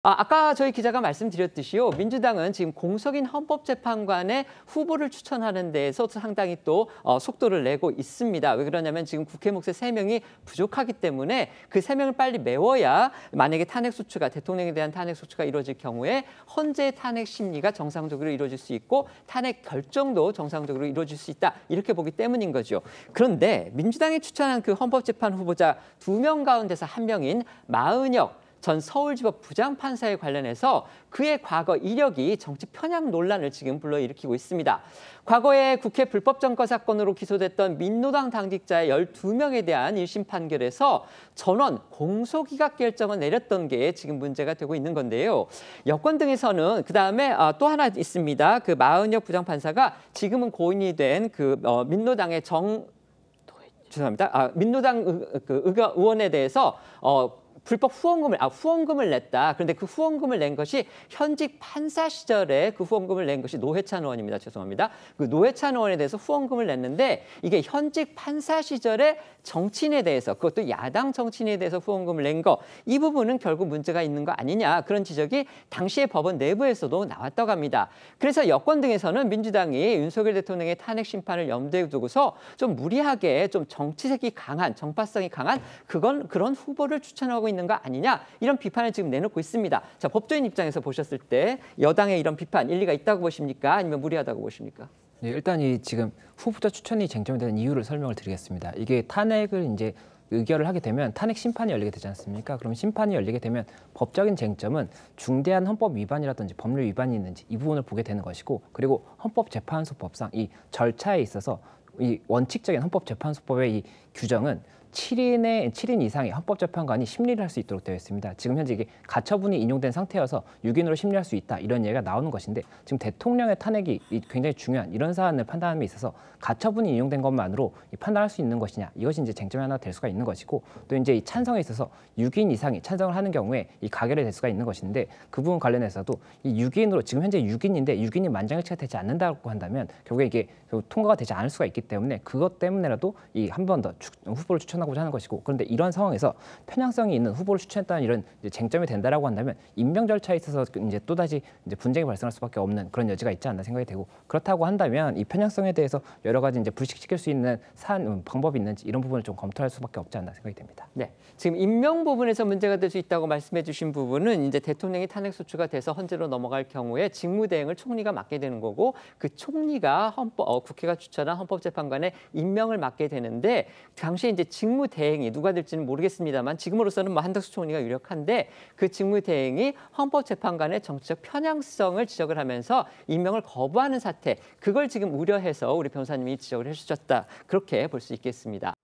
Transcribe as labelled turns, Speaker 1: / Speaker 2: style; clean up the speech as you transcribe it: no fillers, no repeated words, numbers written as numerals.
Speaker 1: 아까 저희 기자가 말씀드렸듯이요. 민주당은 지금 공석인 헌법재판관의 후보를 추천하는 데에서 상당히 또 속도를 내고 있습니다. 왜 그러냐면 지금 국회 몫의 3명이 부족하기 때문에 그 3명을 빨리 메워야 만약에 탄핵소추가 대통령에 대한 탄핵소추가 이루어질 경우에 헌재 탄핵 심리가 정상적으로 이루어질 수 있고 탄핵 결정도 정상적으로 이루어질 수 있다. 이렇게 보기 때문인 거죠. 그런데 민주당이 추천한 그 헌법재판 후보자 2명 가운데서 1명인 마은혁 전 서울지법 부장판사에 관련해서 그의 과거 이력이 정치 편향 논란을 지금 불러일으키고 있습니다. 과거에 국회 불법 점거 사건으로 기소됐던 민노당 당직자의 12명에 대한 1심 판결에서 전원 공소기각 결정을 내렸던 게 지금 문제가 되고 있는 건데요. 여권 등에서는 그다음에 또 하나 있습니다. 그 마은혁 부장판사가 지금은 고인이 된 그 민노당의 민노당 의원에 대해서 불법 후원금을 냈다. 그런데 그 후원금을 낸 것이 현직 판사 시절에 그 후원금을 낸 것이 노회찬 의원입니다. 죄송합니다. 그 노회찬 의원에 대해서 후원금을 냈는데 이게 현직 판사 시절에 정치인에 대해서 그것도 야당 정치인에 대해서 후원금을 낸 거 이 부분은 결국 문제가 있는 거 아니냐 그런 지적이 당시에 법원 내부에서도 나왔다고 합니다. 그래서 여권 등에서는 민주당이 윤석열 대통령의 탄핵 심판을 염두에 두고서 좀 무리하게 좀 정치색이 강한 정파성이 강한 그런 후보를 추천하고 있는 거 아니냐 이런 비판을 지금 내놓고 있습니다. 자, 법조인 입장에서 보셨을 때 여당의 이런 비판 일리가 있다고 보십니까? 아니면 무리하다고 보십니까?
Speaker 2: 네, 일단 이 지금 후보자 추천이 쟁점이 되는 이유를 설명을 드리겠습니다. 이게 탄핵을 이제 의결을 하게 되면 탄핵 심판이 열리게 되지 않습니까? 그럼 심판이 열리게 되면 법적인 쟁점은 중대한 헌법 위반이라든지 법률 위반이 있는지 이 부분을 보게 되는 것이고, 그리고 헌법재판소법상 이 절차에 있어서 이 원칙적인 헌법재판소법의 이 규정은 7인 이상의 헌법재판관이 심리를 할 수 있도록 되어 있습니다. 지금 현재 이게 가처분이 인용된 상태여서 6인으로 심리할 수 있다 이런 얘기가 나오는 것인데, 지금 대통령의 탄핵이 굉장히 중요한 이런 사안을 판단함에 있어서 가처분이 인용된 것만으로 판단할 수 있는 것이냐, 이것이 이제 쟁점이 하나 될 수가 있는 것이고, 또 이제 이 찬성에 있어서 6인 이상이 찬성을 하는 경우에 이 가결이 될 수가 있는 것인데, 그 부분 관련해서도 이 6인으로 지금 현재 6인인데 6인이 만장일치가 되지 않는다고 한다면 결국에 이게 통과가 되지 않을 수가 있기 때문에 그것 때문에라도 이 한 번 더 후보를 추천하고자 하는 것이고, 그런데 이런 상황에서 편향성이 있는 후보를 추천했다는 이런 이제 쟁점이 된다라고 한다면 임명 절차에 있어서 이제 또다시 이제 분쟁이 발생할 수밖에 없는 그런 여지가 있지 않나 생각이 되고, 그렇다고 한다면 이 편향성에 대해서 여러 가지 이제 불식시킬 수 있는 방법이 있는지 이런 부분을 좀 검토할 수밖에 없지 않나 생각이 됩니다.
Speaker 1: 네, 지금 임명 부분에서 문제가 될 수 있다고 말씀해주신 부분은 이제 대통령이 탄핵 소추가 돼서 헌재로 넘어갈 경우에 직무대행을 총리가 맡게 되는 거고, 그 총리가 국회가 추천한 헌법재판관의 임명을 맡게 되는데, 당시에 이제 직무대행이 누가 될지는 모르겠습니다만 지금으로서는 뭐 한덕수 총리가 유력한데, 그 직무대행이 헌법재판관의 정치적 편향성을 지적을 하면서 임명을 거부하는 사태, 그걸 지금 우려해서 우리 변호사님이 지적을 해주셨다, 그렇게 볼 수 있겠습니다.